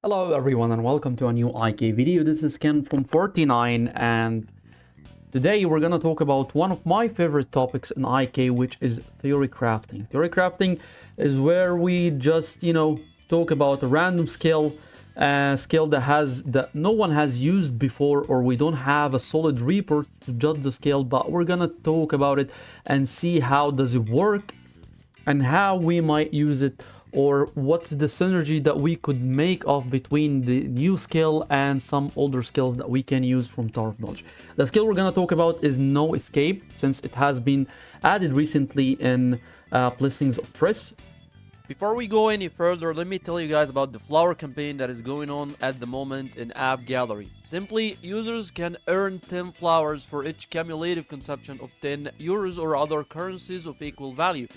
Hello everyone and welcome to a new IK video. This is Ken from 49 and today we're gonna talk about one of my favorite topics in IK, which is theory crafting. Theory crafting is where we just, talk about a random skill, that no one has used before, or we don't have a solid report to judge the skill, but we're gonna talk about it and see how does it work and how we might use it, or what's the synergy that we could make of between the new skill and some older skills that we can use from Tower of Knowledge. The skill we're gonna talk about is No Escape, since it has been added recently in Blessings of Triss. Before we go any further, let me tell you guys about the flower campaign that is going on at the moment in AppGallery. Simply, users can earn 10 flowers for each cumulative consumption of 10 euros or other currencies of equal value.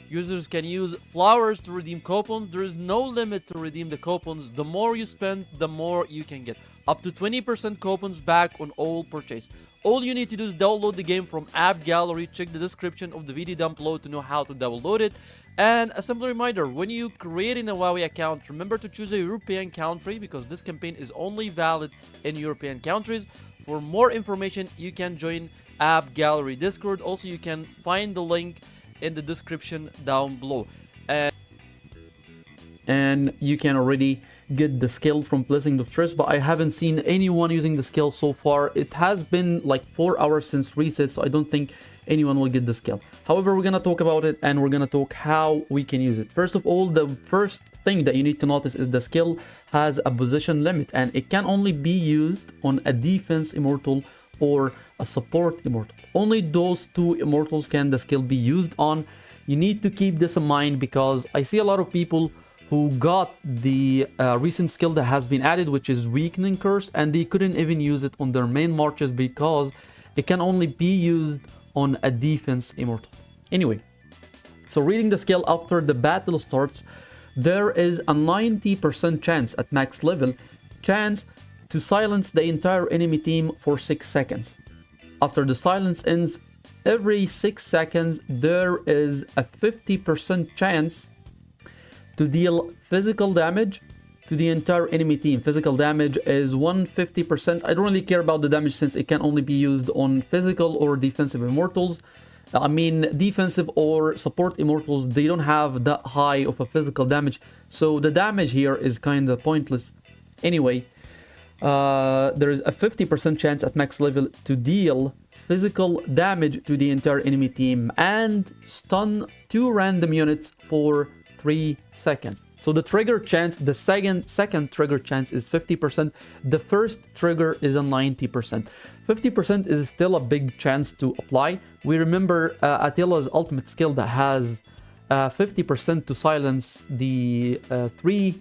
Users can use flowers to redeem coupons. There is no limit to redeem the coupons. The more you spend, the more you can get. Up to 20% coupons back on all purchase. All you need to do is download the game from AppGallery. Check the description of the video down below to know how to download it. And a simple reminder, when you create a Huawei account, remember to choose a European country because this campaign is only valid in European countries. For more information, you can join AppGallery Discord. Also, you can find the link in the description down below, and you can already get the skill from Blessing of Triss, but I haven't seen anyone using the skill so far. It has been like 4 hours since reset, so I don't think anyone will get the skill. However, we're gonna talk about it and we're gonna talk how we can use it. First of all, the first thing that you need to notice is the skill has a position limit and it can only be used on a defense immortal or a support immortal. Only those two immortals can the skill be used on. You need to keep this in mind because I see a lot of people who got the recent skill that has been added, which is Weakening Curse, and they couldn't even use it on their main marches because it can only be used on a defense immortal. Anyway, so reading the skill after the battle starts, there is a 90% chance at max level to silence the entire enemy team for 6 seconds. After the silence ends, every 6 seconds, there is a 50% chance to deal physical damage to the entire enemy team. Physical damage is 150%. I don't really care about the damage since it can only be used on physical or defensive immortals. I mean, defensive or support immortals, they don't have that high of a physical damage. So the damage here is kind of pointless. Anyway, there is a 50% chance at max level to deal physical damage to the entire enemy team and stun 2 random units for 3 seconds. So the trigger chance, the second trigger chance is 50%. The first trigger is a 90%. 50% is still a big chance to apply. We remember Attila's ultimate skill that has 50% to silence the 3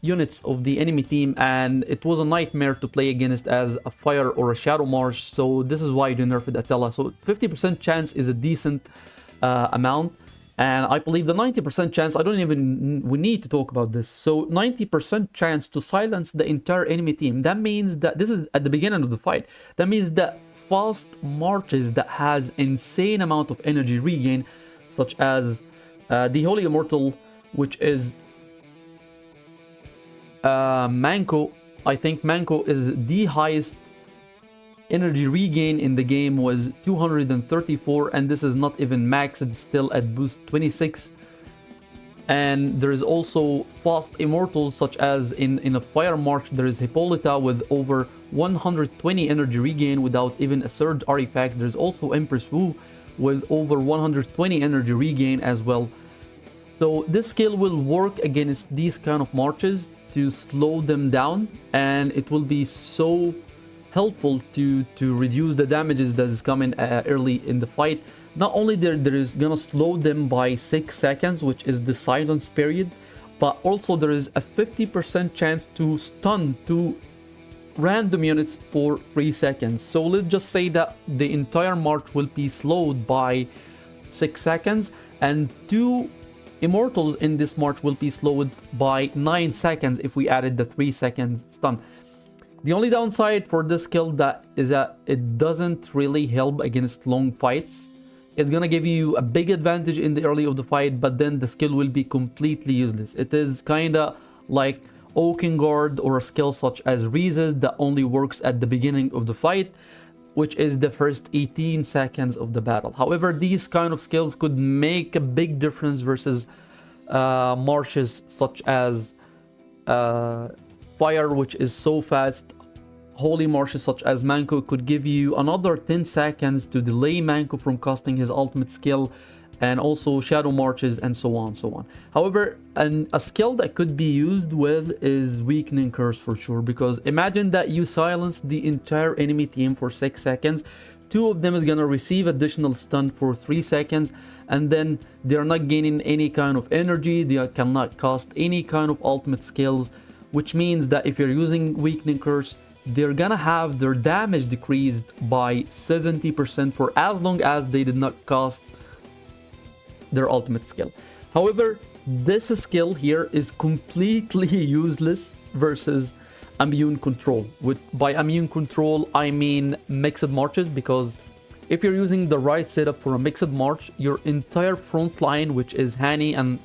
units of the enemy team, and it was a nightmare to play against as a fire or a shadow march, so this is why they nerfed Attila. So 50% chance is a decent amount, and I believe the 90% chance, we need to talk about this. So 90% chance to silence the entire enemy team, that means that this is at the beginning of the fight. That means that fast marches that has insane amount of energy regain, such as the Holy Immortal, which is Manko. I think Manko is the highest energy regain in the game, was 234, and this is not even max, it's still at boost 26. And there is also fast immortals such as in a fire march there is Hippolyta with over 120 energy regain without even a surge artifact. There's also Empress Wu with over 120 energy regain as well. So this skill will work against these kind of marches to slow them down, and it will be so helpful to reduce the damages that is coming early in the fight. Not only there is gonna slow them by 6 seconds, which is the silence period, but also there is a 50% chance to stun 2 random units for 3 seconds. So let's just say that the entire march will be slowed by 6 seconds, and 2 immortals in this march will be slowed by 9 seconds if we added the 3 second stun. The only downside for this skill is that it doesn't really help against long fights. It's gonna give you a big advantage in the early of the fight, but then the skill will be completely useless. It is kinda like Oaken Guard or a skill such as Resist that only works at the beginning of the fight, which is the first 18 seconds of the battle. However, these kind of skills could make a big difference versus marshes such as Fire, which is so fast. Holy marshes such as Manko could give you another 10 seconds to delay Manko from casting his ultimate skill, and also Shadow Marches and so on, so on. However, a skill that could be used with is Weakening Curse for sure, because imagine that you silence the entire enemy team for 6 seconds. 2 of them is gonna receive additional stun for 3 seconds, and then they're not gaining any kind of energy, they cannot cast any kind of ultimate skills, which means that if you're using Weakening Curse, they're gonna have their damage decreased by 70% for as long as they did not cast their ultimate skill. However, this skill here is completely useless versus immune control. By immune control, I mean mixed marches, because if you're using the right setup for a mixed march, your entire front line, which is Hani and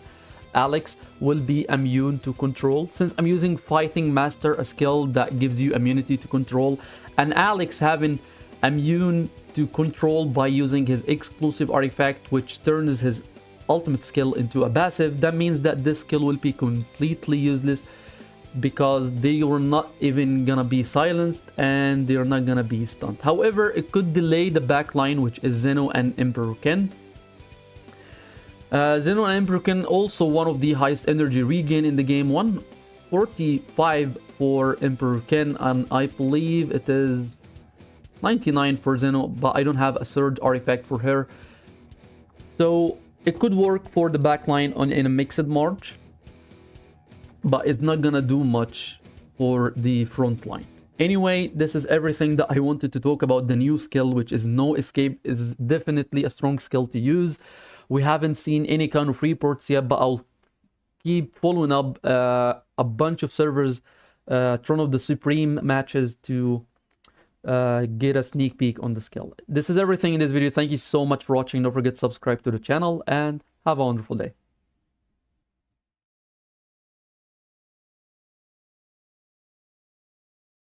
Alex, will be immune to control. Since I'm using Fighting Master, a skill that gives you immunity to control, and Alex having immune to control by using his exclusive artifact, which turns his ultimate skill into a passive, that means that this skill will be completely useless, because they were not even gonna be silenced and they're not gonna be stunned. However, it could delay the backline, which is Zeno and Emperor Ken. Zeno and Emperor Ken also one of the highest energy regain in the game, 145 for Emperor Ken, and I believe it is 99 for Zeno, but I don't have a third artifact for her. So it could work for the backline in a mixed march, but it's not gonna do much for the front line. Anyway, this is everything that I wanted to talk about. The new skill, which is No Escape, is definitely a strong skill to use. We haven't seen any kind of reports yet, but I'll keep following up a bunch of servers, Throne of the Supreme matches to get a sneak peek on the skill. This is everything in this video. Thank you so much for watching. Don't forget to subscribe to the channel and have a wonderful day.